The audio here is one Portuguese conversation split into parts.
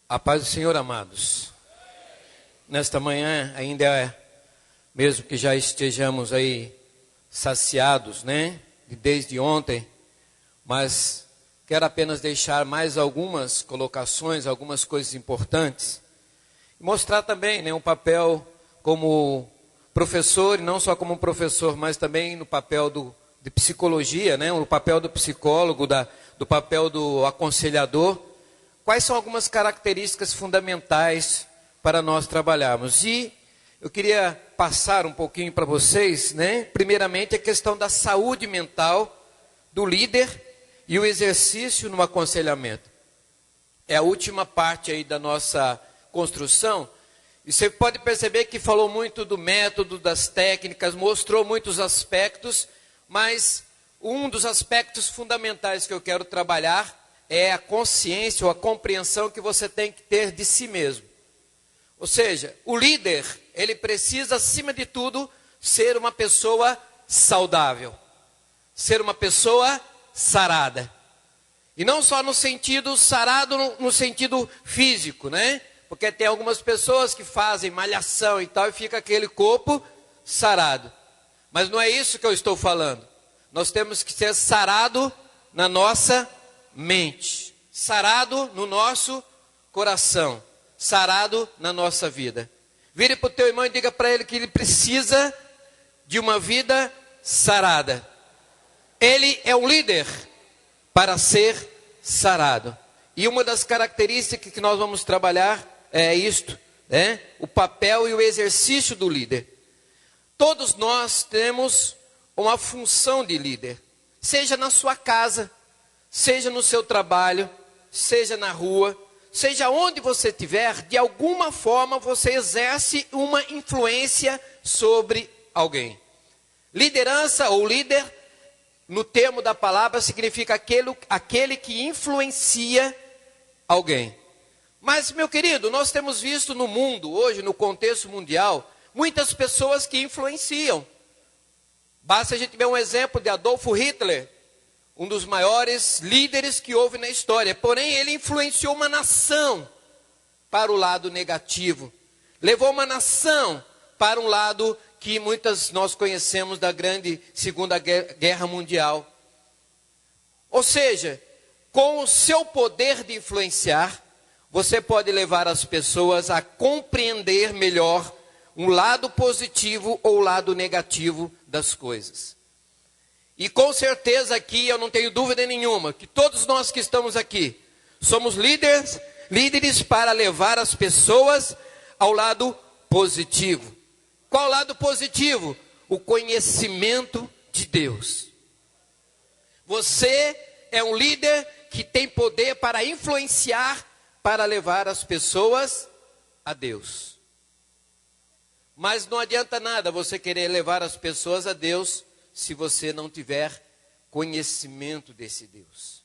A paz do Senhor, amados. Nesta manhã, mesmo que já estejamos aí saciados, né? Desde ontem, mas quero apenas deixar mais algumas colocações, algumas coisas importantes. E mostrar também, né, um papel como professor, e não só como professor, mas também no papel de psicologia, né? O papel do psicólogo, do papel do aconselhador. Quais são algumas características fundamentais para nós trabalharmos? E eu queria passar um pouquinho para vocês, né? Primeiramente, a questão da saúde mental do líder e o exercício no aconselhamento. É a última parte aí da nossa construção. E você pode perceber que falou muito do método, das técnicas, mostrou muitos aspectos, mas um dos aspectos fundamentais que eu quero trabalhar é a consciência ou a compreensão que você tem que ter de si mesmo. Ou seja, o líder, ele precisa, acima de tudo, ser uma pessoa saudável. Ser uma pessoa sarada. E não só no sentido sarado, no sentido físico, né? Porque tem algumas pessoas que fazem malhação e tal, e fica aquele corpo sarado. Mas não é isso que eu estou falando. Nós temos que ser sarado na nossa mente, sarado no nosso coração, sarado na nossa vida. Vire para o teu irmão e diga para ele que ele precisa de uma vida sarada. Ele é um líder para ser sarado. E uma das características que nós vamos trabalhar é isto, né? O papel e o exercício do líder. Todos nós temos uma função de líder, seja na sua casa, seja no seu trabalho, seja na rua, seja onde você estiver, de alguma forma você exerce uma influência sobre alguém. Liderança ou líder, no termo da palavra, significa aquele que influencia alguém. Mas, meu querido, nós temos visto no mundo, hoje, no contexto mundial, muitas pessoas que influenciam. Basta a gente ver um exemplo de Adolf Hitler, um dos maiores líderes que houve na história. Porém, ele influenciou uma nação para o lado negativo. Levou uma nação para um lado que muitas nós conhecemos da grande Segunda Guerra Mundial. Ou seja, com o seu poder de influenciar, você pode levar as pessoas a compreender melhor um lado positivo ou o lado negativo das coisas. E com certeza aqui, eu não tenho dúvida nenhuma, que todos nós que estamos aqui, somos líderes para levar as pessoas ao lado positivo. Qual o lado positivo? O conhecimento de Deus. Você é um líder que tem poder para influenciar, para levar as pessoas a Deus. Mas não adianta nada você querer levar as pessoas a Deus se você não tiver conhecimento desse Deus.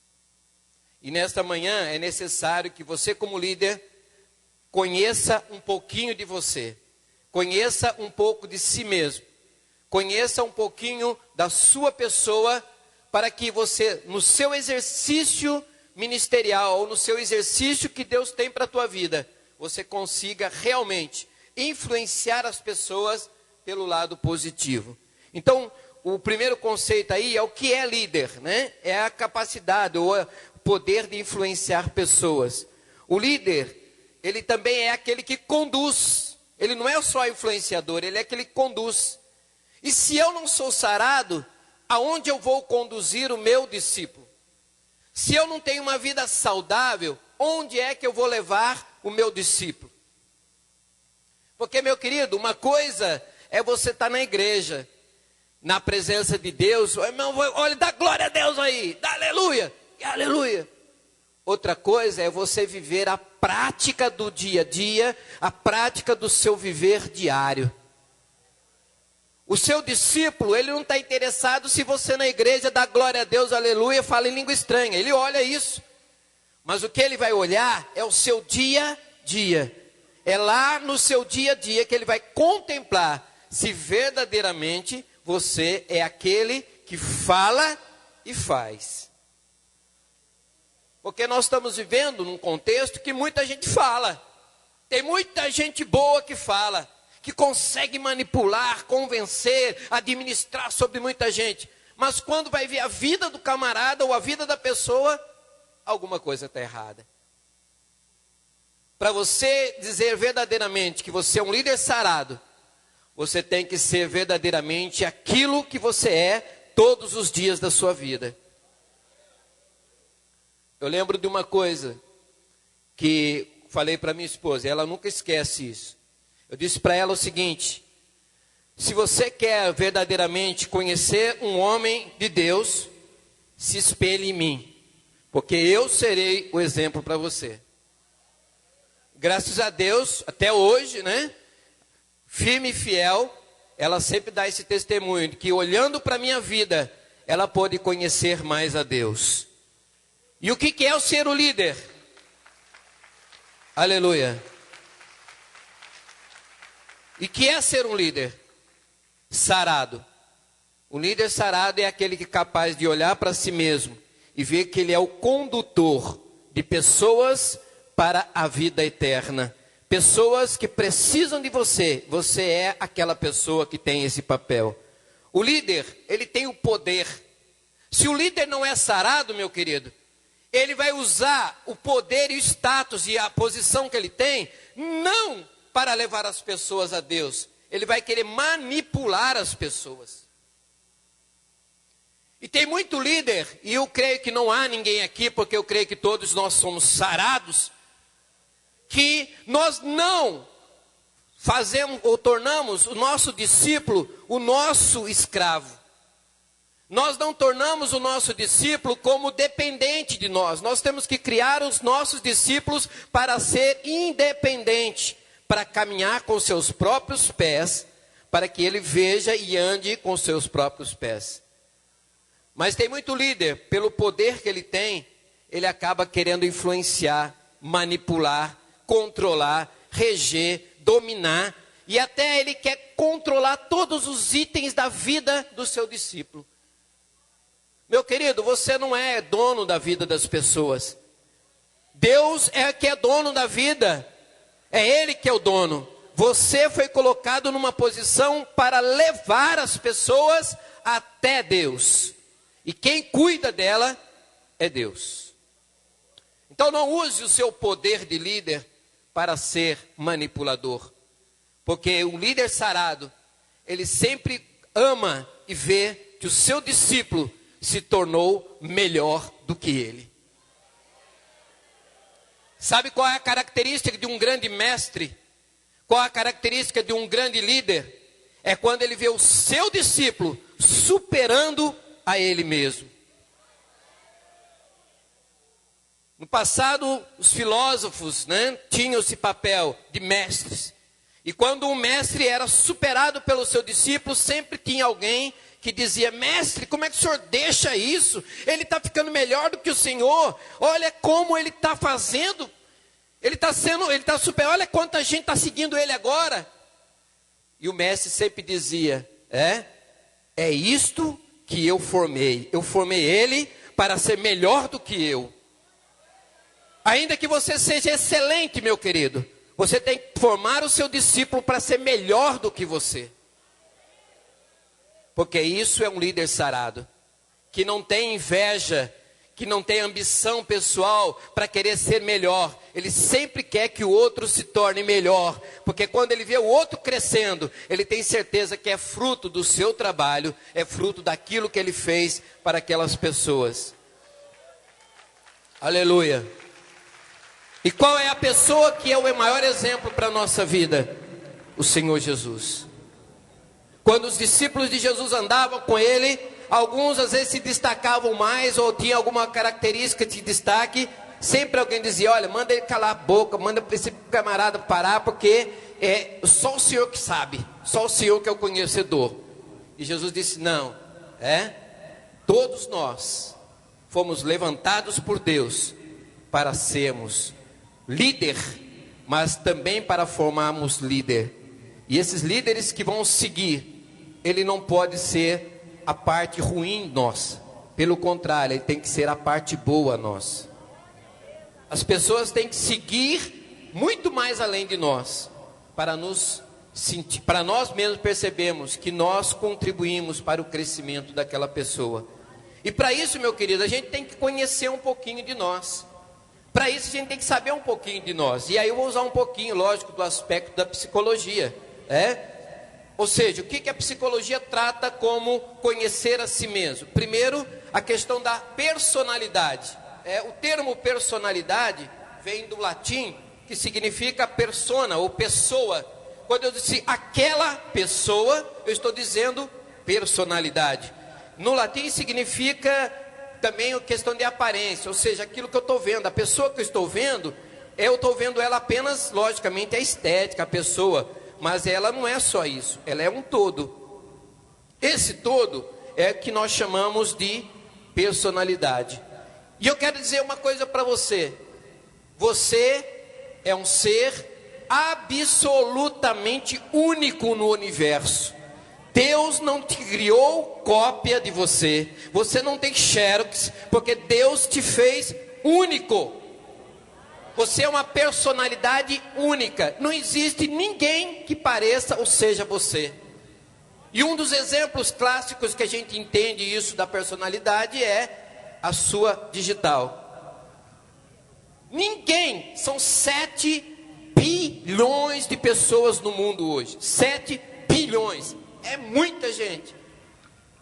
E nesta manhã é necessário que você, como líder, conheça um pouquinho de você. Conheça um pouco de si mesmo. Conheça um pouquinho da sua pessoa, para que você, no seu exercício ministerial, ou no seu exercício que Deus tem para a tua vida, você consiga realmente influenciar as pessoas pelo lado positivo. Então, o primeiro conceito aí é o que é líder, né? É a capacidade ou o poder de influenciar pessoas. O líder, ele também é aquele que conduz. Ele não é só influenciador, ele é aquele que conduz. E se eu não sou sarado, aonde eu vou conduzir o meu discípulo? Se eu não tenho uma vida saudável, onde é que eu vou levar o meu discípulo? Porque, meu querido, uma coisa é você estar na igreja, na presença de Deus, irmão, olha, dá glória a Deus aí, dá aleluia, aleluia. Outra coisa é você viver a prática do dia a dia, a prática do seu viver diário. O seu discípulo, ele não está interessado se você na igreja dá glória a Deus, aleluia, fala em língua estranha, ele olha isso. Mas o que ele vai olhar é o seu dia a dia. É lá no seu dia a dia que ele vai contemplar se verdadeiramente você é aquele que fala e faz. Porque nós estamos vivendo num contexto que muita gente fala. Tem muita gente boa que fala, que consegue manipular, convencer, administrar sobre muita gente. Mas quando vai ver a vida do camarada ou a vida da pessoa, alguma coisa está errada. Para você dizer verdadeiramente que você é um líder sarado, você tem que ser verdadeiramente aquilo que você é todos os dias da sua vida. Eu lembro de uma coisa que falei para minha esposa, e ela nunca esquece isso. Eu disse para ela o seguinte: se você quer verdadeiramente conhecer um homem de Deus, se espelhe em mim, porque eu serei o exemplo para você. Graças a Deus, até hoje, né? Firme e fiel, ela sempre dá esse testemunho, de que olhando para a minha vida, ela pôde conhecer mais a Deus. E o que é o ser o líder? Aleluia. E que é ser um líder? Sarado. O líder sarado é aquele que é capaz de olhar para si mesmo e ver que ele é o condutor de pessoas para a vida eterna. Pessoas que precisam de você. Você é aquela pessoa que tem esse papel. O líder, ele tem o poder. Se o líder não é sarado, meu querido, ele vai usar o poder e o status e a posição que ele tem, não para levar as pessoas a Deus. Ele vai querer manipular as pessoas. E tem muito líder, e eu creio que não há ninguém aqui, porque eu creio que todos nós somos sarados, que nós não fazemos ou tornamos o nosso discípulo o nosso escravo. Nós não tornamos o nosso discípulo como dependente de nós. Nós temos que criar os nossos discípulos para ser independente, para caminhar com seus próprios pés, para que ele veja e ande com seus próprios pés. Mas tem muito líder, pelo poder que ele tem, ele acaba querendo influenciar, manipular, controlar, reger, dominar, e até ele quer controlar todos os itens da vida do seu discípulo. Meu querido, você não é dono da vida das pessoas. Deus é que é dono da vida. É Ele que é o dono. Você foi colocado numa posição para levar as pessoas até Deus. E quem cuida dela é Deus. Então não use o seu poder de líder para ser manipulador. Porque o líder sarado, ele sempre ama e vê que o seu discípulo se tornou melhor do que ele. Sabe qual é a característica de um grande mestre? Qual é a característica de um grande líder? É quando ele vê o seu discípulo superando a ele mesmo. No passado, os filósofos, né, tinham esse papel de mestres. E quando um mestre era superado pelo seu discípulo, sempre tinha alguém que dizia: mestre, como é que o senhor deixa isso? Ele está ficando melhor do que o senhor. Olha como ele está fazendo. Ele está super. Olha quanta gente está seguindo ele agora. E o mestre sempre dizia: é isto que eu formei. Eu formei ele para ser melhor do que eu. Ainda que você seja excelente, meu querido, você tem que formar o seu discípulo para ser melhor do que você. Porque isso é um líder sarado, que não tem inveja, que não tem ambição pessoal para querer ser melhor. Ele sempre quer que o outro se torne melhor, porque quando ele vê o outro crescendo, ele tem certeza que é fruto do seu trabalho, é fruto daquilo que ele fez para aquelas pessoas. Aleluia. E qual é a pessoa que é o maior exemplo para a nossa vida? O Senhor Jesus. Quando os discípulos de Jesus andavam com ele, alguns às vezes se destacavam mais ou tinham alguma característica de destaque. Sempre alguém dizia: olha, manda ele calar a boca, manda esse camarada parar, porque é só o Senhor que sabe, só o Senhor que é o conhecedor. E Jesus disse: não, todos nós fomos levantados por Deus para sermos líder, mas também para formarmos líder. E esses líderes que vão seguir, ele não pode ser a parte ruim nossa. Pelo contrário, ele tem que ser a parte boa nossa. As pessoas têm que seguir muito mais além de nós, para nós mesmos percebermos que nós contribuímos para o crescimento daquela pessoa. E para isso, meu querido, a gente tem que conhecer um pouquinho de nós. Para isso a gente tem que saber um pouquinho de nós. E aí eu vou usar um pouquinho, lógico, do aspecto da psicologia. Ou seja, o que a psicologia trata como conhecer a si mesmo? Primeiro, a questão da personalidade. O termo personalidade vem do latim, que significa persona ou pessoa. Quando eu disse aquela pessoa, eu estou dizendo personalidade. No latim significa também a questão de aparência, ou seja, aquilo que eu estou vendo. A pessoa que eu estou vendo, eu estou vendo ela apenas, logicamente, a estética, a pessoa. Mas ela não é só isso, ela é um todo. Esse todo é que nós chamamos de personalidade. E eu quero dizer uma coisa para você. Você é um ser absolutamente único no universo. Deus não te criou cópia de você. Você não tem xerox, porque Deus te fez único. Você é uma personalidade única. Não existe ninguém que pareça ou seja você. E um dos exemplos clássicos que a gente entende isso da personalidade é a sua digital. Ninguém, são 7 bilhões de pessoas no mundo hoje. 7 bilhões. É muita gente.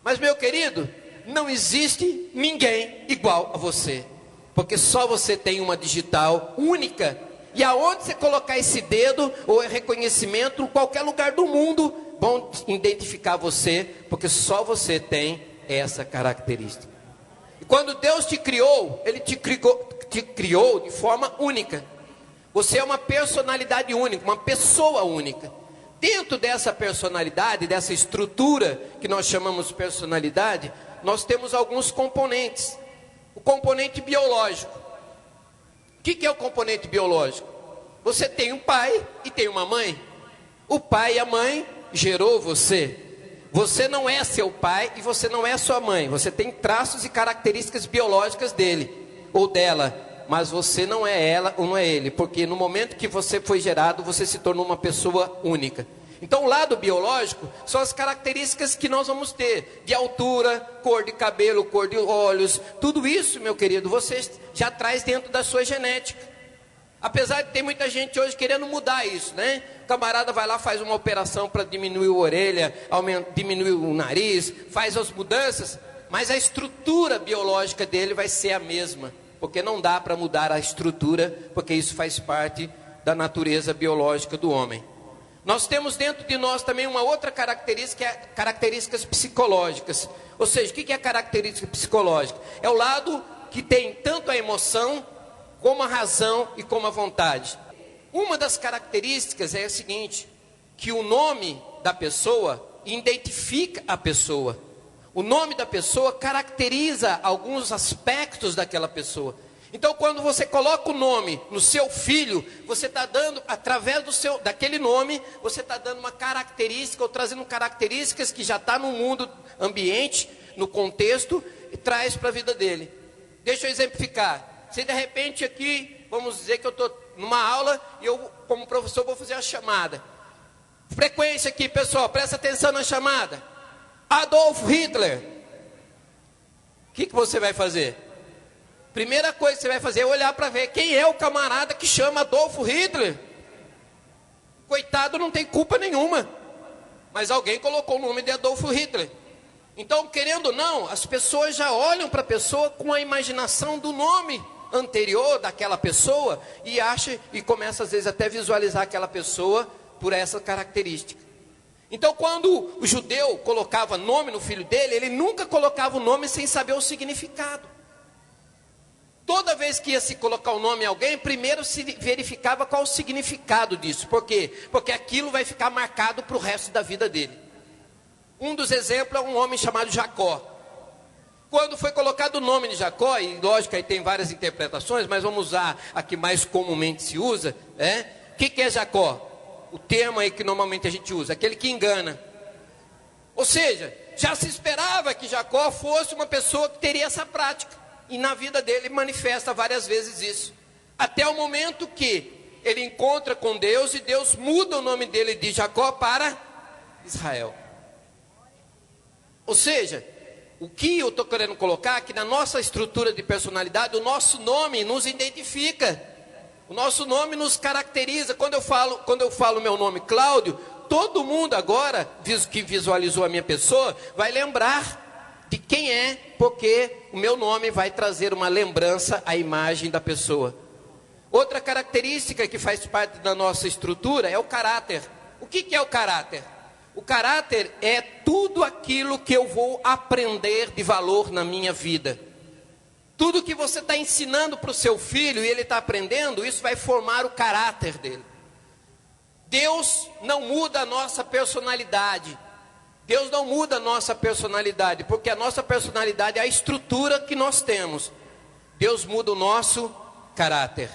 Mas, meu querido, não existe ninguém igual a você. Porque só você tem uma digital única. E aonde você colocar esse dedo ou reconhecimento, em qualquer lugar do mundo, vão identificar você. Porque só você tem essa característica. E quando Deus te criou, Ele te criou de forma única. Você é uma personalidade única, uma pessoa única. Dentro dessa personalidade, dessa estrutura que nós chamamos de personalidade, nós temos alguns componentes. O componente biológico. O que é o componente biológico? Você tem um pai e tem uma mãe. O pai e a mãe gerou você. Você não é seu pai e você não é sua mãe. Você tem traços e características biológicas dele ou dela. Mas você não é ela ou não é ele, porque no momento que você foi gerado, você se tornou uma pessoa única. Então o lado biológico são as características que nós vamos ter, de altura, cor de cabelo, cor de olhos, tudo isso, meu querido, você já traz dentro da sua genética. Apesar de ter muita gente hoje querendo mudar isso, né? O camarada vai lá, faz uma operação para diminuir a orelha, diminuir o nariz, faz as mudanças, mas a estrutura biológica dele vai ser a mesma. Porque não dá para mudar a estrutura, porque isso faz parte da natureza biológica do homem. Nós temos dentro de nós também uma outra característica, que é características psicológicas. Ou seja, o que é característica psicológica? É o lado que tem tanto a emoção, como a razão e como a vontade. Uma das características é a seguinte, que o nome da pessoa identifica a pessoa. O nome da pessoa caracteriza alguns aspectos daquela pessoa. Então, quando você coloca o nome no seu filho, você está dando, através daquele nome, você está dando uma característica, ou trazendo características que já está no mundo ambiente, no contexto, e traz para a vida dele. Deixa eu exemplificar. Se de repente aqui, vamos dizer que eu estou numa aula, e eu, como professor, vou fazer a chamada. Frequência aqui, pessoal, presta atenção na chamada. Adolf Hitler. O que você vai fazer? Primeira coisa que você vai fazer é olhar para ver quem é o camarada que chama Adolf Hitler. Coitado, não tem culpa nenhuma. Mas alguém colocou o nome de Adolf Hitler. Então, querendo ou não, as pessoas já olham para a pessoa com a imaginação do nome anterior daquela pessoa e começa às vezes até visualizar aquela pessoa por essa característica. Então, quando o judeu colocava nome no filho dele, ele nunca colocava o nome sem saber o significado. Toda vez que ia se colocar o nome em alguém, primeiro se verificava qual o significado disso. Por quê? Porque aquilo vai ficar marcado para o resto da vida dele. Um dos exemplos é um homem chamado Jacó. Quando foi colocado o nome de Jacó, e lógico, aí tem várias interpretações, mas vamos usar a que mais comumente se usa, o que é Jacó? O termo aí que normalmente a gente usa, aquele que engana. Ou seja, já se esperava que Jacó fosse uma pessoa que teria essa prática. E na vida dele manifesta várias vezes isso. Até o momento que ele encontra com Deus e Deus muda o nome dele de Jacó para Israel. Ou seja, o que eu estou querendo colocar é que na nossa estrutura de personalidade, o nosso nome nos identifica. O nosso nome nos caracteriza. Quando eu falo meu nome, Cláudio, todo mundo agora que visualizou a minha pessoa vai lembrar de quem é, porque o meu nome vai trazer uma lembrança à imagem da pessoa. Outra característica que faz parte da nossa estrutura é o caráter. O que é o caráter? O caráter é tudo aquilo que eu vou aprender de valor na minha vida. Tudo que você está ensinando para o seu filho e ele está aprendendo, isso vai formar o caráter dele. Deus não muda a nossa personalidade. Deus não muda a nossa personalidade, porque a nossa personalidade é a estrutura que nós temos. Deus muda o nosso caráter.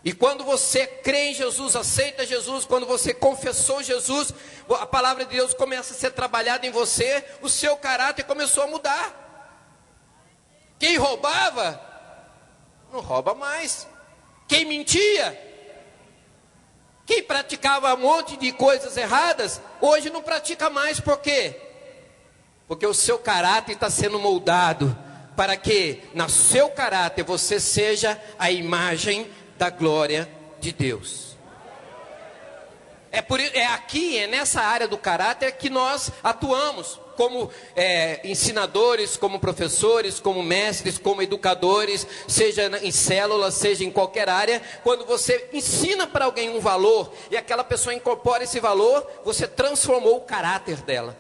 E quando você crê em Jesus, aceita Jesus, quando você confessou Jesus, a palavra de Deus começa a ser trabalhada em você, o seu caráter começou a mudar. Quem roubava, não rouba mais. Quem mentia, quem praticava um monte de coisas erradas, hoje não pratica mais. Por quê? Porque o seu caráter está sendo moldado, para que no seu caráter você seja a imagem da glória de Deus. É nessa área do caráter que nós atuamos, como ensinadores, como professores, como mestres, como educadores, seja em células, seja em qualquer área. Quando você ensina para alguém um valor, e aquela pessoa incorpora esse valor, você transformou o caráter dela.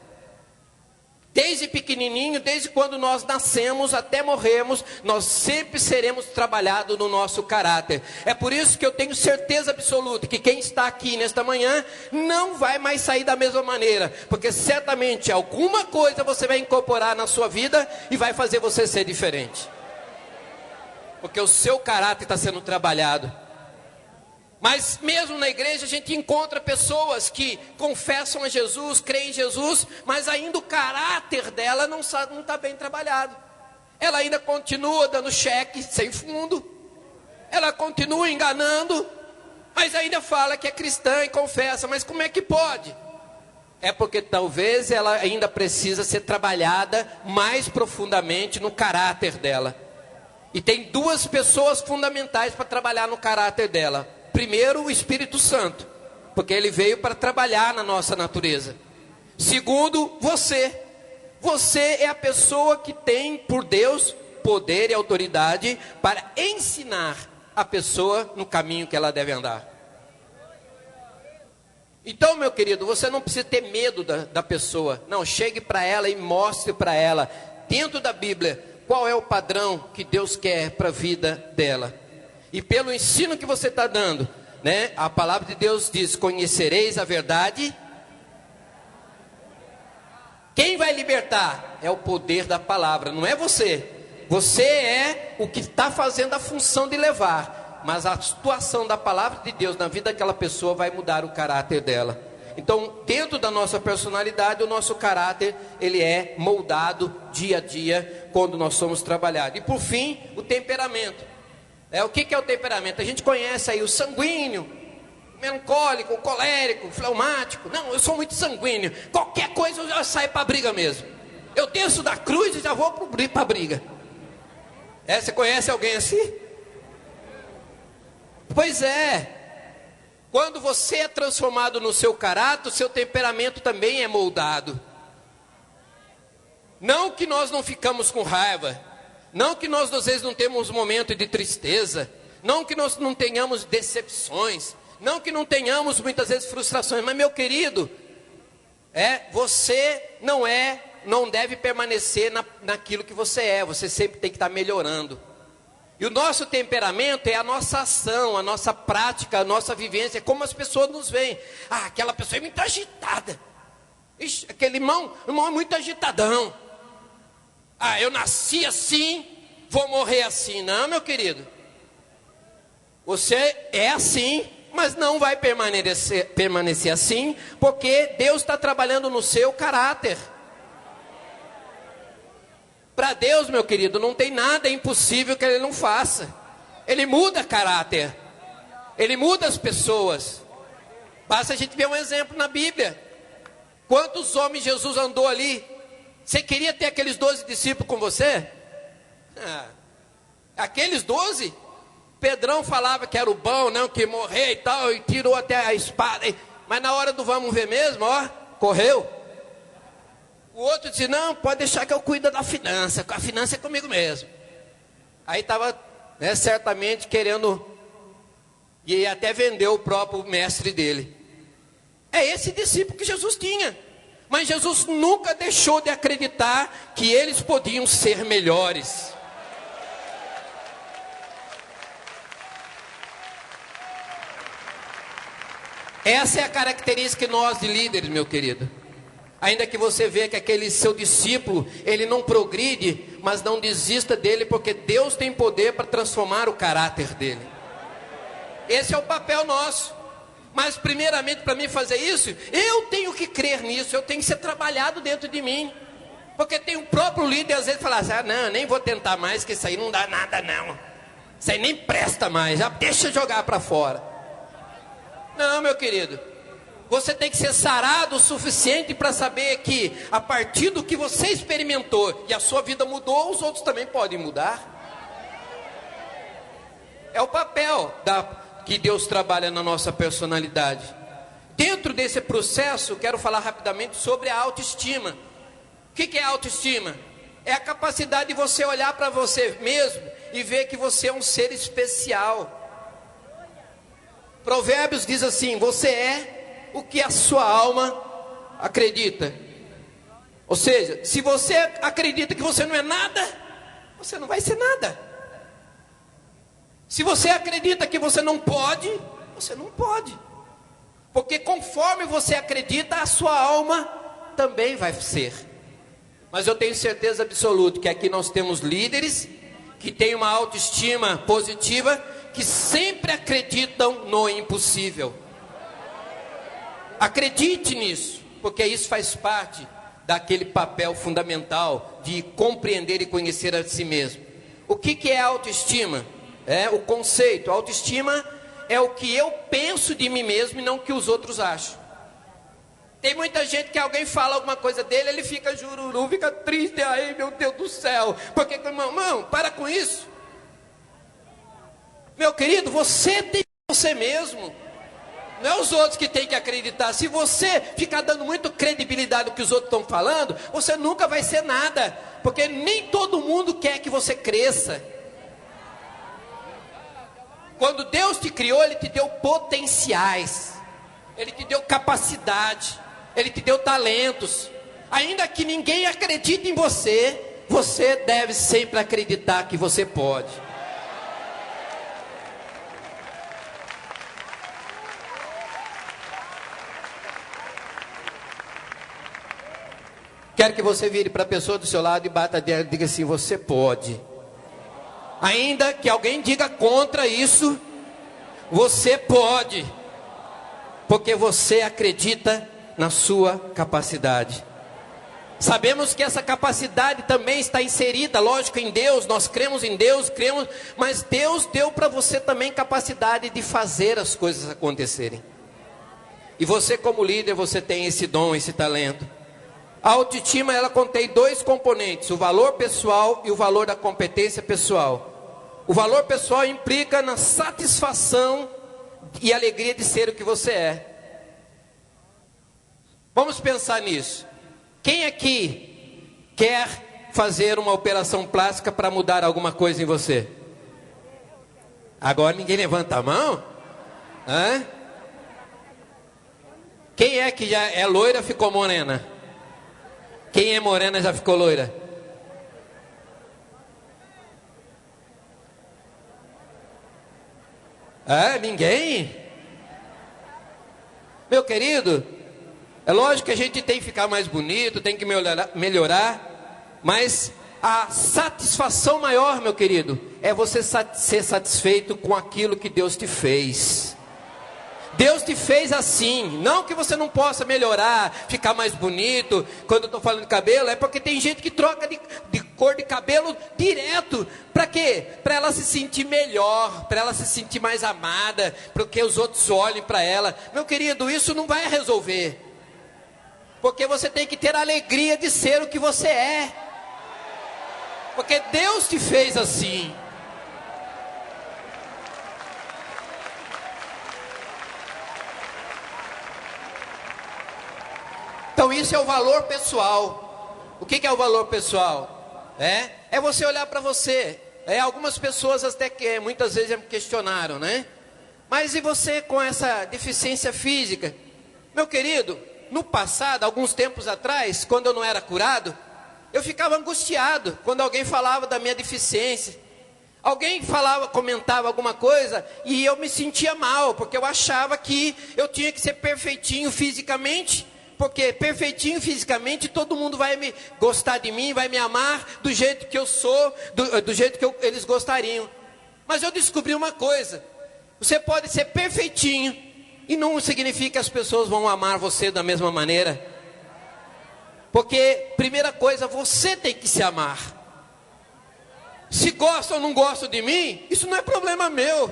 Desde pequenininho, desde quando nós nascemos até morremos, nós sempre seremos trabalhados no nosso caráter. É por isso que eu tenho certeza absoluta que quem está aqui nesta manhã não vai mais sair da mesma maneira, porque certamente alguma coisa você vai incorporar na sua vida e vai fazer você ser diferente, porque o seu caráter está sendo trabalhado. Mas mesmo na igreja a gente encontra pessoas que confessam a Jesus, creem em Jesus, mas ainda o caráter dela não está bem trabalhado. Ela ainda continua dando cheque sem fundo, ela continua enganando, mas ainda fala que é cristã e confessa. Mas como é que pode? É porque talvez ela ainda precisa ser trabalhada mais profundamente no caráter dela. E tem duas pessoas fundamentais para trabalhar no caráter dela. Primeiro, o Espírito Santo, porque ele veio para trabalhar na nossa natureza. Segundo, você. Você é a pessoa que tem por Deus poder e autoridade para ensinar a pessoa no caminho que ela deve andar. Então, meu querido, você não precisa ter medo da pessoa. Não, chegue para ela e mostre para ela, dentro da Bíblia, qual é o padrão que Deus quer para a vida dela. E pelo ensino que você está dando, né? A palavra de Deus diz: conhecereis a verdade. Quem vai libertar? É o poder da palavra, não é você. Você é o que está fazendo a função de levar. Mas a situação da palavra de Deus na vida daquela pessoa vai mudar o caráter dela. Então, dentro da nossa personalidade, o nosso caráter, ele é moldado dia a dia, quando nós somos trabalhados. E por fim, o temperamento. O que é o temperamento? A gente conhece aí o sanguíneo, o melancólico, o colérico, o fleumático. Não, eu sou muito sanguíneo. Qualquer coisa eu já saio para a briga mesmo. Eu desço da cruz e já vou para a briga. Você conhece alguém assim? Pois é. Quando você é transformado no seu caráter, o seu temperamento também é moldado. Não que nós não ficamos com raiva. Não que nós às vezes não temos momento de tristeza, não que nós não tenhamos decepções, não que não tenhamos muitas vezes frustrações, mas meu querido, você não deve permanecer naquilo que você é, você sempre tem que estar melhorando. E o nosso temperamento é a nossa ação, a nossa prática, a nossa vivência, como as pessoas nos veem. Ah, aquela pessoa é muito agitada, ixi, aquele irmão é muito agitadão. Ah, eu nasci assim, vou morrer assim. Não, meu querido. Você é assim, mas não vai permanecer assim, porque Deus está trabalhando no seu caráter. Para Deus, meu querido, não tem nada impossível que Ele não faça. Ele muda caráter. Ele muda as pessoas. Basta a gente ver um exemplo na Bíblia. Quantos homens Jesus andou ali? Você queria ter aqueles 12 discípulos com você? Aqueles 12? Pedrão falava que era o bom, não, que ia morrer e tal, e tirou até a espada. Mas na hora do vamos ver mesmo, ó, correu. O outro disse, não, pode deixar que eu cuido da finança. A finança é comigo mesmo. Aí estava, né, certamente querendo, e até vendeu o próprio mestre dele. É esse discípulo que Jesus tinha. Mas Jesus nunca deixou de acreditar que eles podiam ser melhores. Essa é a característica que nós de líderes, meu querido. Ainda que você vê que aquele seu discípulo, ele não progride, mas não desista dele, porque Deus tem poder para transformar o caráter dele. Esse é o papel nosso. Mas primeiramente, para mim fazer isso, eu tenho que crer nisso, eu tenho que ser trabalhado dentro de mim. Porque tem um próprio líder, às vezes, fala assim, não, nem vou tentar mais, que isso aí não dá nada não. Isso aí nem presta mais, já deixa jogar para fora. Não, meu querido. Você tem que ser sarado o suficiente para saber que, a partir do que você experimentou e a sua vida mudou, os outros também podem mudar. É o papel que Deus trabalha na nossa personalidade. Dentro desse processo, quero falar rapidamente sobre a autoestima. O que é a autoestima? É a capacidade de você olhar para você mesmo e ver que você é um ser especial. Provérbios diz assim, você é o que a sua alma acredita. Ou seja, se você acredita que você não é nada, você não vai ser nada. Se você acredita que você não pode, você não pode. Porque conforme você acredita, a sua alma também vai ser. Mas eu tenho certeza absoluta que aqui nós temos líderes que têm uma autoestima positiva, que sempre acreditam no impossível. Acredite nisso, porque isso faz parte daquele papel fundamental de compreender e conhecer a si mesmo. O que é autoestima? É o conceito. Autoestima é o que eu penso de mim mesmo e não o que os outros acham. Tem muita gente que alguém fala alguma coisa dele, ele fica jururu, fica triste, ai meu Deus do céu. Porque, irmão, para com isso. Meu querido, você tem você mesmo. Não é os outros que tem que acreditar. Se você ficar dando muito credibilidade ao que os outros estão falando, você nunca vai ser nada. Porque nem todo mundo quer que você cresça. Quando Deus te criou, Ele te deu potenciais. Ele te deu capacidade. Ele te deu talentos. Ainda que ninguém acredite em você, você deve sempre acreditar que você pode. Quero que você vire para a pessoa do seu lado e bata dela e diga assim, você pode. Ainda que alguém diga contra isso, você pode. Porque você acredita na sua capacidade. Sabemos que essa capacidade também está inserida, lógico, em Deus. Nós cremos em Deus, mas Deus deu para você também capacidade de fazer as coisas acontecerem. E você como líder, você tem esse dom, esse talento. A autoestima, ela contém dois componentes, o valor pessoal e o valor da competência pessoal. O valor pessoal implica na satisfação e alegria de ser o que você é. Vamos pensar nisso. Quem aqui quer fazer uma operação plástica para mudar alguma coisa em você? Agora ninguém levanta a mão? Hã? Quem é que já é loira ficou morena? Quem é morena já ficou loira? Ninguém? Meu querido, é lógico que a gente tem que ficar mais bonito, tem que melhorar, mas a satisfação maior, meu querido, é você ser satisfeito com aquilo que Deus te fez. Deus te fez assim. Não que você não possa melhorar, ficar mais bonito. Quando eu estou falando de cabelo, é porque tem gente que troca de cor de cabelo direto. Para quê? Para ela se sentir melhor, para ela se sentir mais amada, para que os outros olhem para ela. Meu querido, isso não vai resolver. Porque você tem que ter a alegria de ser o que você é. Porque Deus te fez assim. Então isso é o valor pessoal. O que é o valor pessoal? É você olhar para você. Algumas pessoas até que muitas vezes me questionaram, né? Mas e você com essa deficiência física? Meu querido, no passado, alguns tempos atrás, quando eu não era curado, eu ficava angustiado quando alguém falava da minha deficiência. Alguém comentava alguma coisa e eu me sentia mal, porque eu achava que eu tinha que ser perfeitinho fisicamente. Porque perfeitinho fisicamente, todo mundo vai me gostar de mim, vai me amar do jeito que eu sou, do jeito que eles gostariam. Mas eu descobri uma coisa: você pode ser perfeitinho e não significa que as pessoas vão amar você da mesma maneira. Porque, primeira coisa, você tem que se amar. Se gosta ou não gosta de mim, isso não é problema meu.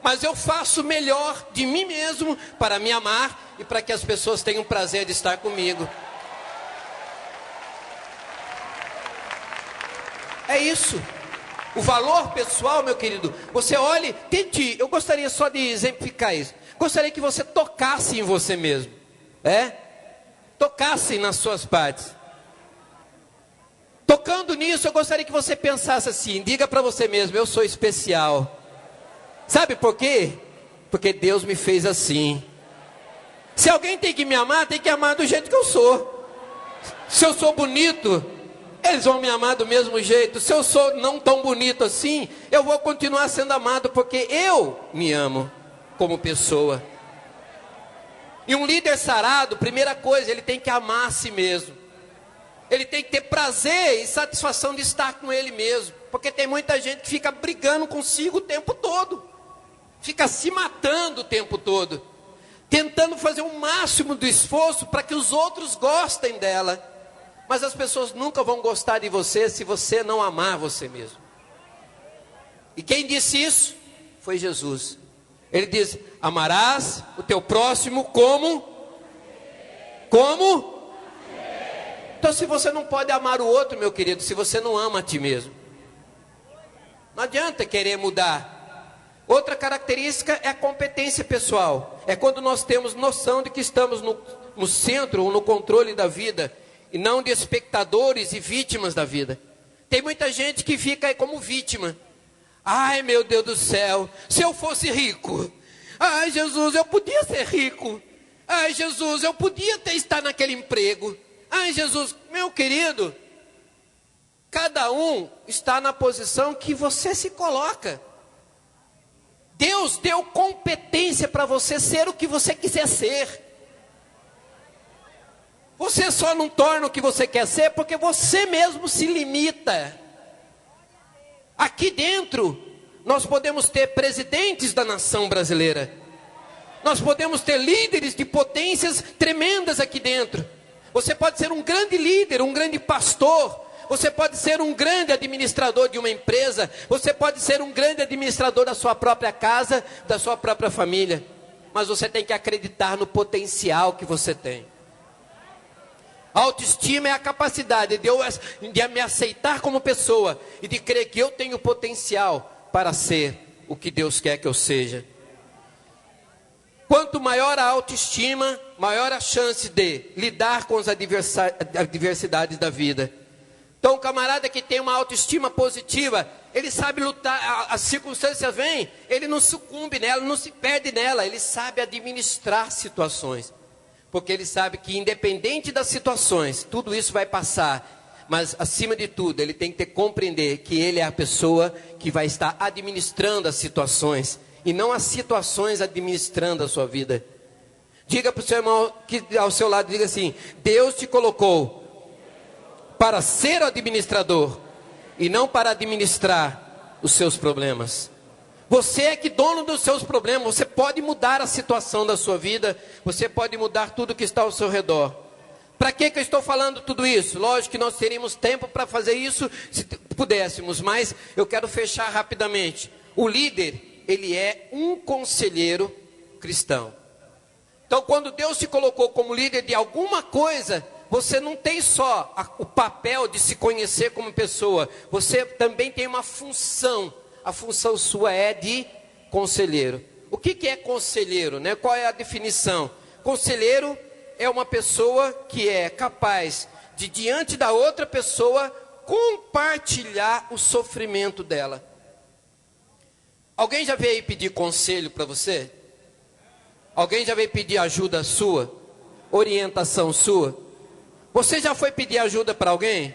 Mas eu faço o melhor de mim mesmo para me amar e para que as pessoas tenham prazer de estar comigo. É isso. O valor pessoal, meu querido, você olhe, tente, eu gostaria só de exemplificar isso. Gostaria que você tocasse em você mesmo. Tocasse nas suas partes. Tocando nisso, eu gostaria que você pensasse assim, diga para você mesmo: eu sou especial. Sabe por quê? Porque Deus me fez assim. Se alguém tem que me amar, tem que amar do jeito que eu sou. Se eu sou bonito, eles vão me amar do mesmo jeito. Se eu sou não tão bonito assim, eu vou continuar sendo amado, porque eu me amo como pessoa. E um líder sarado, primeira coisa, ele tem que amar a si mesmo. Ele tem que ter prazer e satisfação de estar com ele mesmo. Porque tem muita gente que fica brigando consigo o tempo todo. Fica se matando o tempo todo, tentando fazer o máximo do esforço para que os outros gostem dela. Mas as pessoas nunca vão gostar de você se você não amar você mesmo. E quem disse isso? Foi Jesus. Ele diz: amarás o teu próximo como? Então se você não pode amar o outro, meu querido, se você não ama a ti mesmo, não adianta querer mudar. Outra característica é a competência pessoal. É quando nós temos noção de que estamos no centro ou no controle da vida, e não de espectadores e vítimas da vida. Tem muita gente que fica aí como vítima. Ai, meu Deus do céu, se eu fosse rico. Ai, Jesus, eu podia ser rico. Ai, Jesus, eu podia estar naquele emprego. Ai, Jesus, meu querido, cada um está na posição que você se coloca. Deus deu competência para você ser o que você quiser ser. Você só não torna o que você quer ser porque você mesmo se limita. Aqui dentro, nós podemos ter presidentes da nação brasileira. Nós podemos ter líderes de potências tremendas aqui dentro. Você pode ser um grande líder, um grande pastor. Você pode ser um grande administrador de uma empresa. Você pode ser um grande administrador da sua própria casa, da sua própria família. Mas você tem que acreditar no potencial que você tem. A autoestima é a capacidade de me aceitar como pessoa e de crer que eu tenho potencial para ser o que Deus quer que eu seja. Quanto maior a autoestima, maior a chance de lidar com as adversidades da vida. Então o camarada que tem uma autoestima positiva, ele sabe lutar, as circunstâncias vêm, ele não sucumbe nela, não se perde nela, ele sabe administrar situações. Porque ele sabe que independente das situações, tudo isso vai passar. Mas acima de tudo, ele tem que compreender que ele é a pessoa que vai estar administrando as situações. E não as situações administrando a sua vida. Diga para o seu irmão que ao seu lado, diga assim: Deus te colocou para ser o administrador e não para administrar os seus problemas. Você é que dono dos seus problemas. Você pode mudar a situação da sua vida. Você pode mudar tudo que está ao seu redor. Para que eu estou falando tudo isso? Lógico que nós teríamos tempo para fazer isso se pudéssemos, mas eu quero fechar rapidamente. O líder, ele é um conselheiro cristão. Então, quando Deus te colocou como líder de alguma coisa, você não tem só o papel de se conhecer como pessoa, você também tem uma função. A função sua é de conselheiro. O que é conselheiro, né? Qual é a definição? Conselheiro é uma pessoa que é capaz de, diante da outra pessoa, compartilhar o sofrimento dela. Alguém já veio pedir conselho para você? Alguém já veio pedir ajuda sua? Orientação sua? Você já foi pedir ajuda para alguém?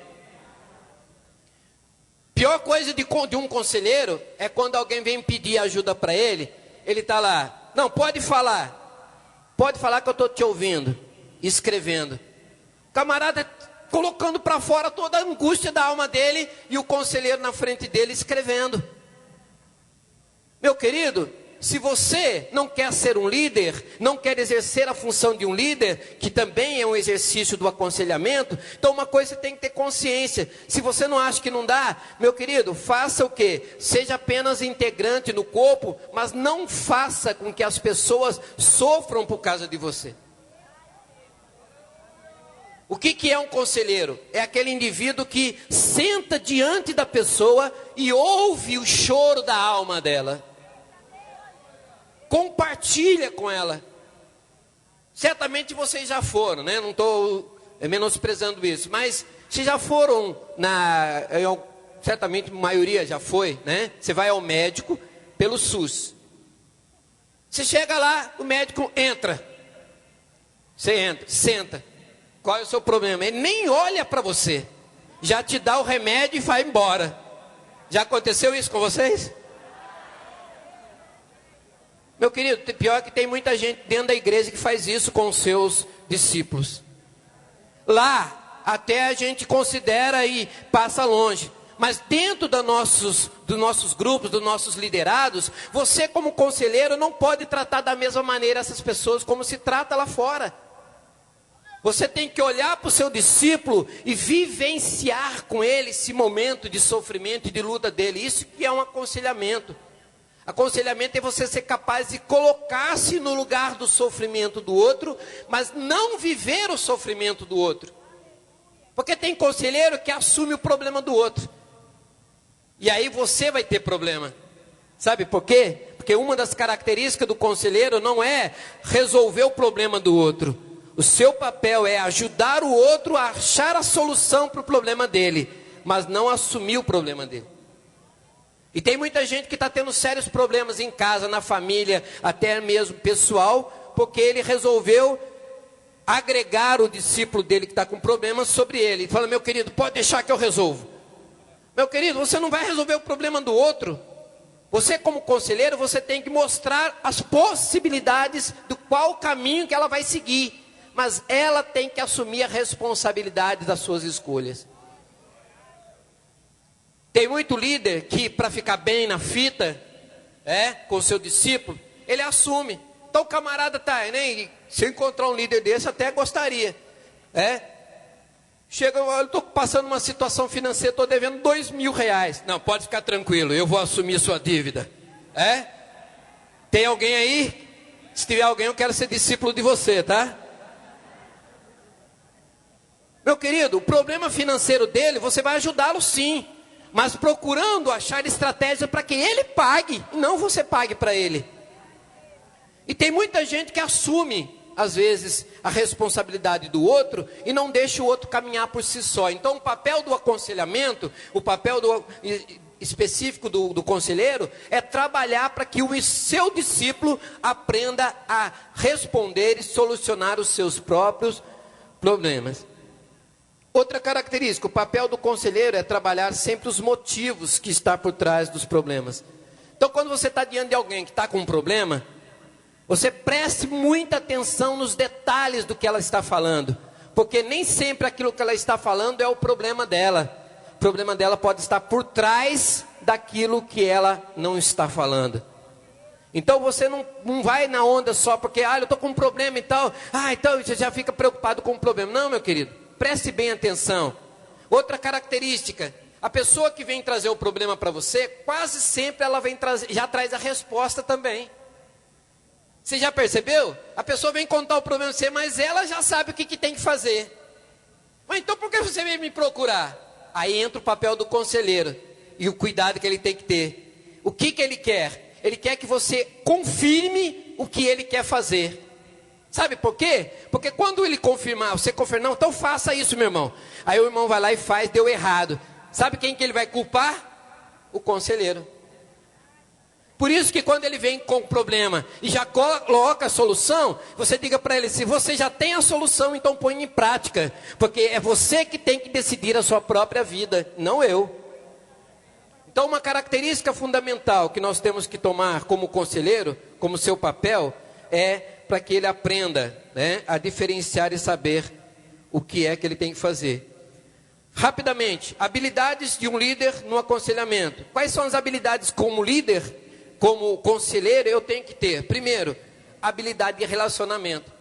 Pior coisa de um conselheiro é quando alguém vem pedir ajuda para ele. Ele está lá, não, pode falar que eu estou te ouvindo, escrevendo. Camarada colocando para fora toda a angústia da alma dele e o conselheiro na frente dele escrevendo. Meu querido, se você não quer ser um líder, não quer exercer a função de um líder, que também é um exercício do aconselhamento, então uma coisa você tem que ter consciência. Se você não acha que não dá, meu querido, faça o quê? Seja apenas integrante no corpo, mas não faça com que as pessoas sofram por causa de você. O que é um conselheiro? É aquele indivíduo que senta diante da pessoa e ouve o choro da alma dela. Compartilha com ela. Certamente vocês já foram, né? Não estou menosprezando isso, mas se já foram certamente a maioria já foi, né? Você vai ao médico pelo SUS. Você chega lá, o médico entra. Você entra, senta. Qual é o seu problema? Ele nem olha para você. Já te dá o remédio e vai embora. Já aconteceu isso com vocês? Meu querido, pior que tem muita gente dentro da igreja que faz isso com os seus discípulos. Lá, até a gente considera e passa longe. Mas dentro dos nossos grupos, dos nossos liderados, você como conselheiro não pode tratar da mesma maneira essas pessoas como se trata lá fora. Você tem que olhar para o seu discípulo e vivenciar com ele esse momento de sofrimento e de luta dele. Isso que é um aconselhamento. Aconselhamento é você ser capaz de colocar-se no lugar do sofrimento do outro, mas não viver o sofrimento do outro. Porque tem conselheiro que assume o problema do outro. E aí você vai ter problema. Sabe por quê? Porque uma das características do conselheiro não é resolver o problema do outro. O seu papel é ajudar o outro a achar a solução para o problema dele, mas não assumir o problema dele. E tem muita gente que está tendo sérios problemas em casa, na família, até mesmo pessoal, porque ele resolveu agregar o discípulo dele que está com problemas sobre ele. Ele fala, meu querido, pode deixar que eu resolvo. Meu querido, você não vai resolver o problema do outro. Você como conselheiro, você tem que mostrar as possibilidades do qual caminho que ela vai seguir. Mas ela tem que assumir a responsabilidade das suas escolhas. Tem muito líder que, para ficar bem na fita, com o seu discípulo, ele assume. Então o camarada está, né? Se eu encontrar um líder desse, até gostaria. Chega, eu estou passando uma situação financeira, estou devendo R$2.000. Não, pode ficar tranquilo, eu vou assumir sua dívida. Tem alguém aí? Se tiver alguém, eu quero ser discípulo de você, tá? Meu querido, o problema financeiro dele, você vai ajudá-lo sim. Mas procurando achar estratégia para que ele pague, não você pague para ele. E tem muita gente que assume, às vezes, a responsabilidade do outro e não deixa o outro caminhar por si só. Então, o papel do aconselhamento, o papel específico do conselheiro, é trabalhar para que o seu discípulo aprenda a responder e solucionar os seus próprios problemas. Outra característica, o papel do conselheiro é trabalhar sempre os motivos que estão por trás dos problemas. Então, quando você está diante de alguém que está com um problema, você preste muita atenção nos detalhes do que ela está falando. Porque nem sempre aquilo que ela está falando é o problema dela. problema dela pode estar por trás daquilo que ela não está falando. Então você não vai na onda só porque, eu estou com um problema e tal. Então você já fica preocupado com o problema. Não, meu querido, preste bem atenção. Outra característica, a pessoa que vem trazer o problema para você, quase sempre ela vem trazer, já traz a resposta também. Você já percebeu? A pessoa vem contar o problema para você, mas ela já sabe o que tem que fazer. Mas então por que você veio me procurar? Aí entra o papel do conselheiro e o cuidado que ele tem que ter. O que ele quer? Ele quer que você confirme o que ele quer fazer. Sabe por quê? Porque quando ele confirmar, você confirma, não, então faça isso, meu irmão. Aí o irmão vai lá e faz, deu errado. Sabe quem que ele vai culpar? O conselheiro. Por isso que quando ele vem com o problema e já coloca a solução, você diga para ele, se você já tem a solução, então põe em prática. Porque é você que tem que decidir a sua própria vida, não eu. Então uma característica fundamental que nós temos que tomar como conselheiro, como seu papel, é para que ele aprenda, a diferenciar e saber o que é que ele tem que fazer. Rapidamente, habilidades de um líder no aconselhamento. Quais são as habilidades como líder? Como conselheiro eu tenho que ter, primeiro, habilidade de relacionamento.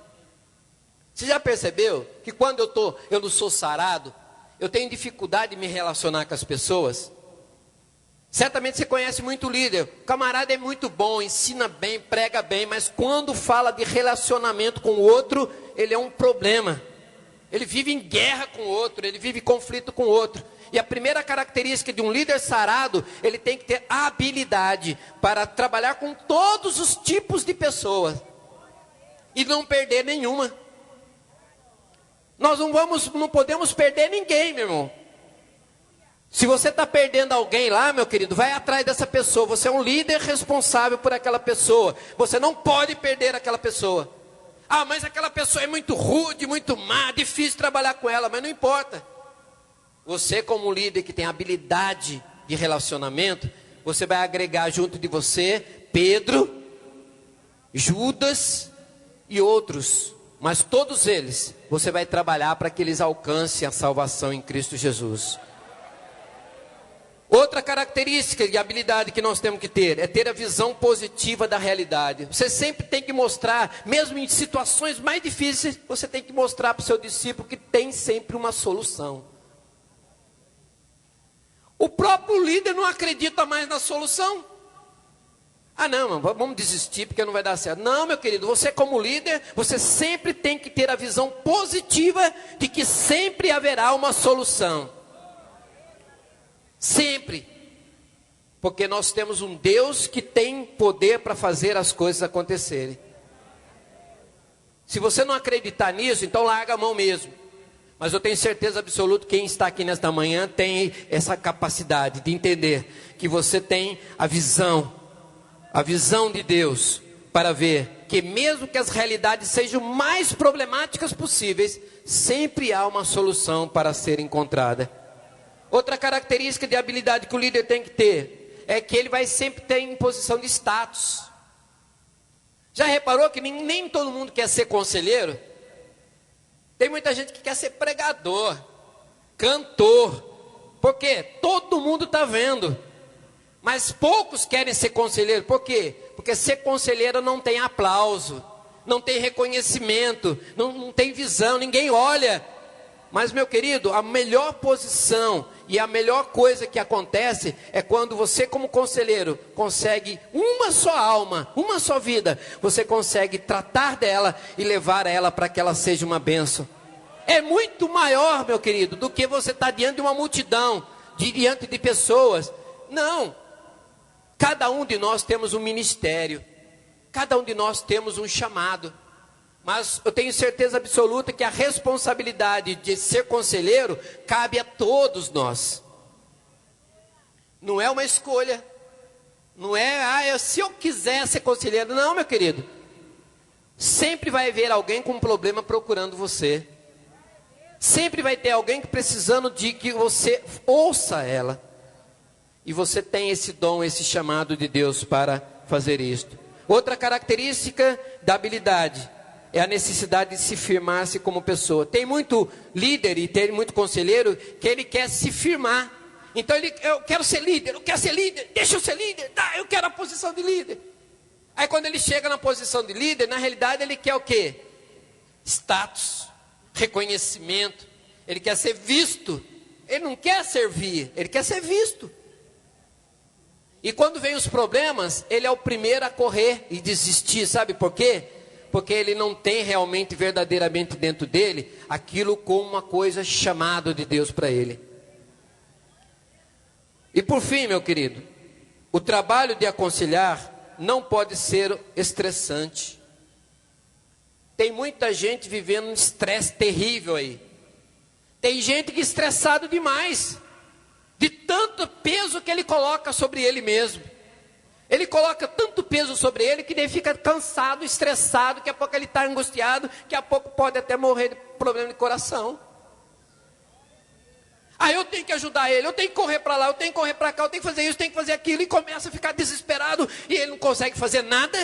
Você já percebeu que quando eu não sou sarado, eu tenho dificuldade de me relacionar com as pessoas? Certamente você conhece muito líder, o camarada é muito bom, ensina bem, prega bem, mas quando fala de relacionamento com o outro, ele é um problema. Ele vive em guerra com o outro, ele vive em conflito com o outro. E a primeira característica de um líder sarado, ele tem que ter habilidade para trabalhar com todos os tipos de pessoas e não perder nenhuma. Nós não podemos perder ninguém, meu irmão. Se você está perdendo alguém lá, meu querido, vai atrás dessa pessoa. Você é um líder responsável por aquela pessoa. Você não pode perder aquela pessoa. Mas aquela pessoa é muito rude, muito má, difícil trabalhar com ela, mas não importa. Você como líder que tem habilidade de relacionamento, você vai agregar junto de você Pedro, Judas e outros. Mas todos eles, você vai trabalhar para que eles alcancem a salvação em Cristo Jesus. Outra característica de habilidade que nós temos que ter, é ter a visão positiva da realidade. Você sempre tem que mostrar, mesmo em situações mais difíceis, você tem que mostrar para o seu discípulo que tem sempre uma solução. O próprio líder não acredita mais na solução. Não, vamos desistir porque não vai dar certo. Não, meu querido, você como líder, você sempre tem que ter a visão positiva de que sempre haverá uma solução. Sempre. Porque nós temos um Deus que tem poder para fazer as coisas acontecerem. Se você não acreditar nisso, então larga a mão mesmo. Mas eu tenho certeza absoluta que quem está aqui nesta manhã tem essa capacidade de entender que você tem a visão de Deus para ver que mesmo que as realidades sejam mais problemáticas possíveis, sempre há uma solução para ser encontrada. Outra característica de habilidade que o líder tem que ter é que ele vai sempre ter em posição de status. Já reparou que nem todo mundo quer ser conselheiro? Tem muita gente que quer ser pregador, cantor, porque todo mundo está vendo. Mas poucos querem ser conselheiro, por quê? Porque ser conselheiro não tem aplauso, não tem reconhecimento, não tem visão, ninguém olha. Mas, meu querido, a melhor posição e a melhor coisa que acontece é quando você, como conselheiro, consegue uma só alma, uma só vida, você consegue tratar dela e levar ela para que ela seja uma bênção. É muito maior, meu querido, do que você estar diante de uma multidão, diante de pessoas. Não. Cada um de nós temos um ministério, cada um de nós temos um chamado. Mas eu tenho certeza absoluta que a responsabilidade de ser conselheiro cabe a todos nós. Não é uma escolha. Não é, se eu quiser ser conselheiro. Não, meu querido. Sempre vai haver alguém com um problema procurando você. Sempre vai ter alguém precisando de que você ouça ela. E você tem esse dom, esse chamado de Deus para fazer isto. Outra característica da habilidade é a necessidade de se firmar-se como pessoa. Tem muito líder e tem muito conselheiro que ele quer se firmar. Então eu quero ser líder, deixa eu ser líder, tá, eu quero a posição de líder. Aí quando ele chega na posição de líder, na realidade ele quer o quê? Status, reconhecimento, ele quer ser visto, ele não quer servir, ele quer ser visto. E quando vem os problemas, ele é o primeiro a correr e desistir, sabe por quê? Porque ele não tem realmente, verdadeiramente dentro dele, aquilo como uma coisa chamada de Deus para ele. E por fim, meu querido, o trabalho de aconselhar não pode ser estressante. Tem muita gente vivendo um estresse terrível aí. Tem gente que é estressado demais, de tanto peso que ele coloca sobre ele mesmo. Ele coloca tanto peso sobre ele que ele fica cansado, estressado, daqui a pouco ele está angustiado, daqui a pouco pode até morrer de problema de coração. Ah, eu tenho que ajudar ele, eu tenho que correr para lá, eu tenho que correr para cá, eu tenho que fazer isso, eu tenho que fazer aquilo, e começa a ficar desesperado, e ele não consegue fazer nada,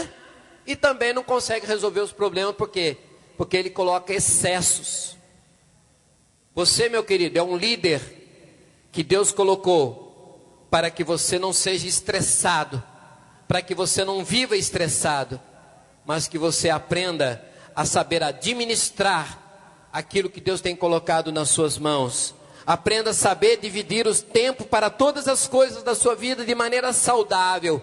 e também não consegue resolver os problemas, por quê? Porque ele coloca excessos. Você, meu querido, é um líder que Deus colocou para que você não seja estressado, para que você não viva estressado, mas que você aprenda a saber administrar aquilo que Deus tem colocado nas suas mãos. Aprenda a saber dividir os tempos para todas as coisas da sua vida de maneira saudável.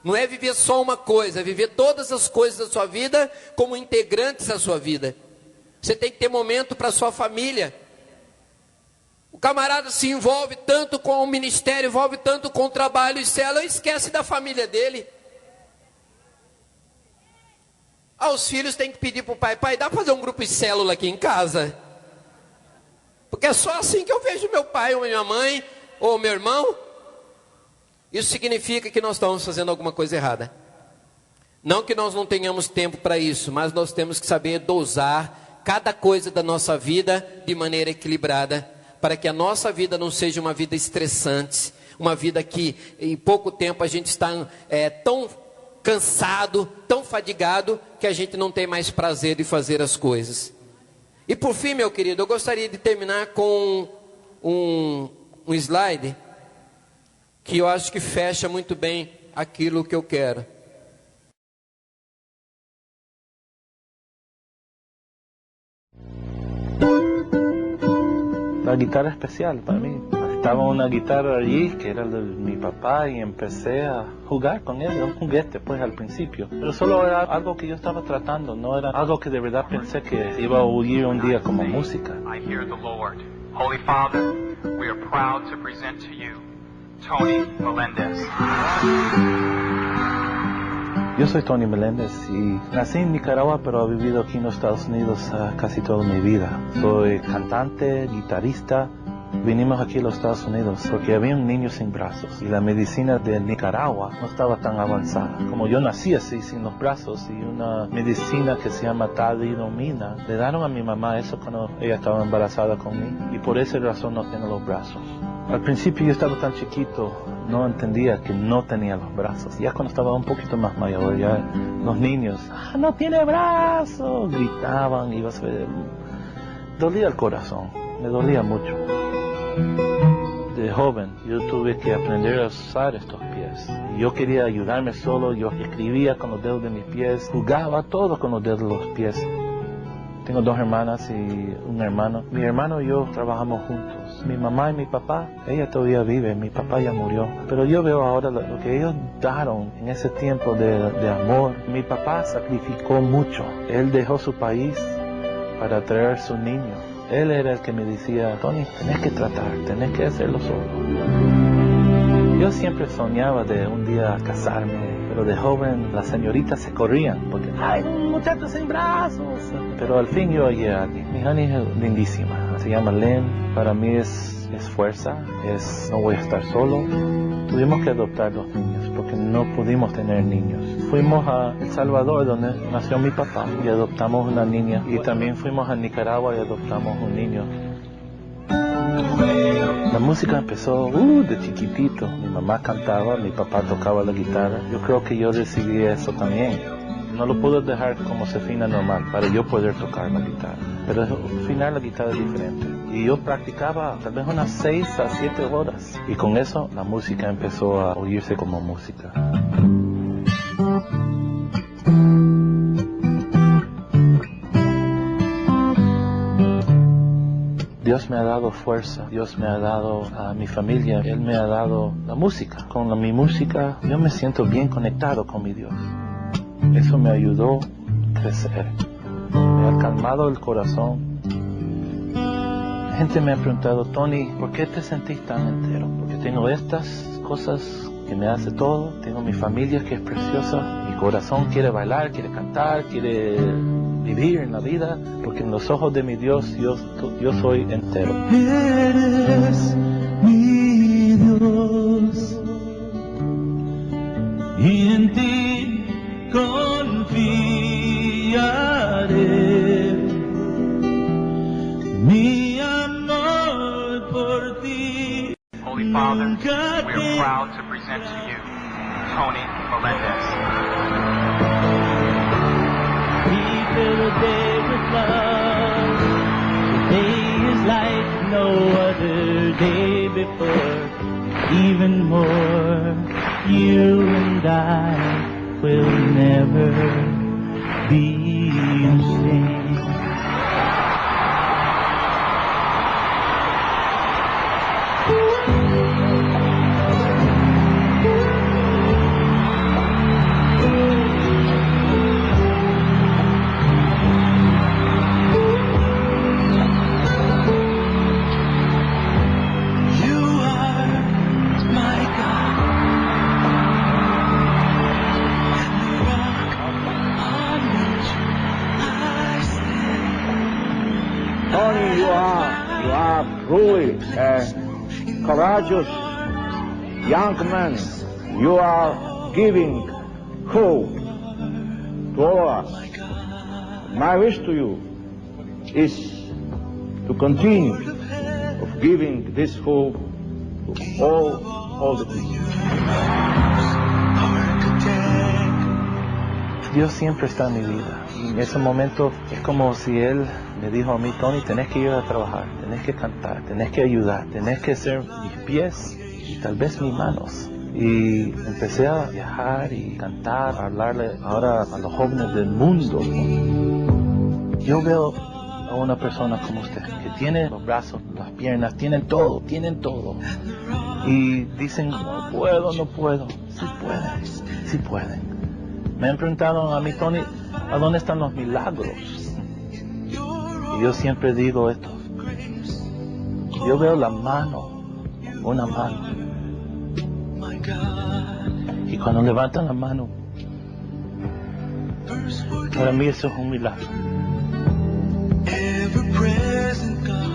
Não é viver só uma coisa, é viver todas as coisas da sua vida como integrantes da sua vida. Você tem que ter momento para a sua família. O camarada se envolve tanto com o ministério, envolve tanto com o trabalho e célula, esquece da família dele. Os filhos têm que pedir para o pai: pai, dá para fazer um grupo de célula aqui em casa? Porque é só assim que eu vejo meu pai, ou minha mãe, ou meu irmão. Isso significa que nós estamos fazendo alguma coisa errada. Não que nós não tenhamos tempo para isso, mas nós temos que saber dosar cada coisa da nossa vida de maneira equilibrada, para que a nossa vida não seja uma vida estressante, uma vida que em pouco tempo a gente está tão cansado, tão fadigado, que a gente não tem mais prazer de fazer as coisas. E por fim, meu querido, eu gostaria de terminar com um slide que eu acho que fecha muito bem aquilo que eu quero. La guitarra especial para mí. Estaba una guitarra allí que era de mi papá y empecé a jugar con él. Era un juguete pues al principio. Pero solo era algo que yo estaba tratando, no era algo que de verdad pensé que iba a oír un día como música. I hear the Lord. Holy Father, we are proud to present to you Tony Melendez. Yo soy Tony Melendez y nací en Nicaragua, pero he vivido aquí en los Estados Unidos casi toda mi vida. Soy cantante, guitarrista. Vinimos aquí a los Estados Unidos porque había un niño sin brazos y la medicina de Nicaragua no estaba tan avanzada. Como yo nací así, sin los brazos, y una medicina que se llama talidomida, le dieron a mi mamá eso cuando ella estaba embarazada conmigo, y por esa razón no tengo los brazos. Al principio yo estaba tan chiquito, no entendía que no tenía los brazos. Ya cuando estaba un poquito más mayor, ya los niños, no tiene brazos, gritaban, y dolía el corazón, me dolía mucho. De joven yo tuve que aprender a usar estos pies. Yo quería ayudarme solo, yo escribía con los dedos de mis pies, jugaba todo con los dedos de los pies. Tengo 2 hermanas y un hermano. Mi hermano y yo trabajamos juntos. Mi mamá y mi papá, ella todavía vive, mi papá ya murió. Pero yo veo ahora lo que ellos daron en ese tiempo de amor. Mi papá sacrificó mucho. Él dejó su país para traer su niño. Él era el que me decía: Tony, tenés que tratar, tenés que hacerlo solo. Yo siempre soñaba de un día casarme, pero de joven las señoritas se corrían porque ¡ay, un muchacho sin brazos! Pero al fin yo hallé a alguien. Mi honey es lindísima, se llama Len. Para mí es fuerza, no voy a estar solo. Tuvimos que adoptar 2 niños porque no pudimos tener niños. Fuimos a El Salvador, donde nació mi papá, y adoptamos una niña. Y también fuimos a Nicaragua y adoptamos un niño. La música empezó de chiquitito. Mi mamá cantaba, mi papá tocaba la guitarra. Yo creo que yo recibí eso también. No lo puedo dejar como se afina normal para yo poder tocar la guitarra. Pero afinar la guitarra es diferente. Y yo practicaba tal vez unas 6 a 7 horas. Y con eso la música empezó a oírse como música. Dios me ha dado fuerza, Dios me ha dado a mi familia, Él me ha dado la música. Con mi música yo me siento bien conectado con mi Dios. Eso me ayudó a crecer, me ha calmado el corazón. La gente me ha preguntado, Tony, ¿por qué te sentís tan entero? Porque tengo estas cosas que me hace todo, tengo mi familia que es preciosa, mi corazón quiere bailar, quiere cantar, quiere vivir en la vida, porque en los ojos de mi Dios yo soy entero. Eres mi Dios y en ti confiaré. Mi amor por ti. Holy Father, we are proud to present to you Tony Melendez. Fill a day with love. Today is like no other day before. Even more, you and I will never be the same. Truly a courageous young man. You are giving hope to all of us. My wish to you is to continue of giving this hope to all the people. Dios siempre está en mi vida. Y en ese momento es como si Él me dijo a mí, Tony, tenés que ir a trabajar, tenés que cantar, tenés que ayudar, tenés que ser mis pies y tal vez mis manos. Y empecé a viajar y cantar, a hablarle ahora a los jóvenes del mundo. Yo veo a una persona como usted, que tiene los brazos, las piernas, tienen todo. Y dicen, no puedo. Sí pueden. Me han preguntado a mí, Tony, ¿a dónde están los milagros? Y yo siempre digo esto. Yo veo una mano. Y cuando levantan la mano, para mí eso es un milagro.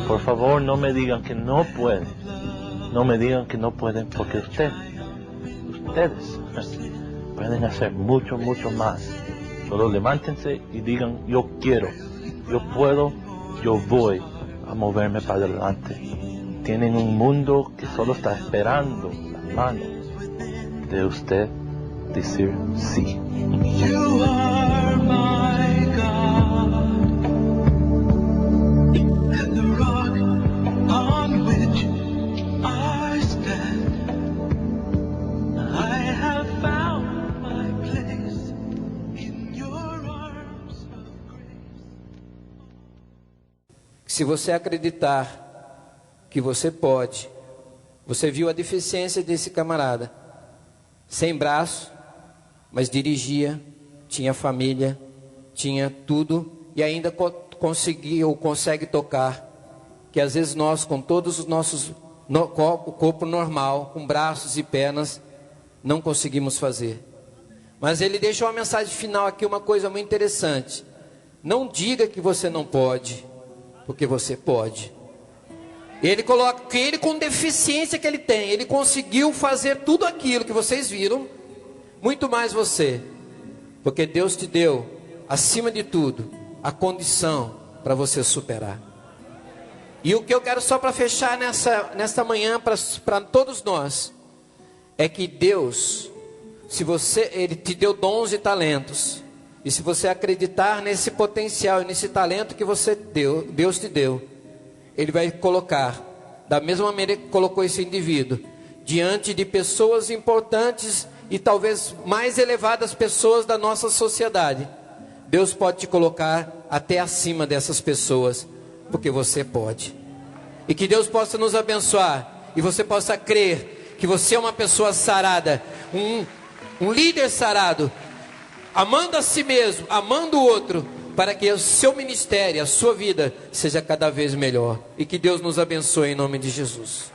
Por favor, no me digan que no pueden. No me digan que no pueden, porque ustedes pueden hacer mucho más. Solo levántense y digan, yo quiero, yo puedo, yo voy a moverme para adelante. Tienen un mundo que solo está esperando la mano de usted decir sí. You are my God, and the rock on which I stand. I have found my place in your arms of grace. Se você acreditar que você pode, você viu a deficiência desse camarada, sem braço, mas dirigia, tinha família, tinha tudo e ainda consegue tocar, que às vezes nós com todos os nossos o corpo normal, com braços e pernas, não conseguimos fazer. Mas ele deixou uma mensagem final aqui, uma coisa muito interessante. Não diga que você não pode, porque você pode. Ele coloca que ele, com deficiência que ele tem, ele conseguiu fazer tudo aquilo que vocês viram, muito mais você, porque Deus te deu, acima de tudo, a condição para você superar. E o que eu quero só para fechar nesta manhã para todos nós, é que Deus, Ele te deu dons e talentos, e se você acreditar nesse potencial e nesse talento que Deus te deu, Ele vai colocar, da mesma maneira que colocou esse indivíduo, diante de pessoas importantes e talvez mais elevadas pessoas da nossa sociedade. Deus pode te colocar até acima dessas pessoas, porque você pode. E que Deus possa nos abençoar, e você possa crer que você é uma pessoa sarada, um líder sarado, amando a si mesmo, amando o outro, para que o seu ministério, a sua vida seja cada vez melhor. E que Deus nos abençoe em nome de Jesus.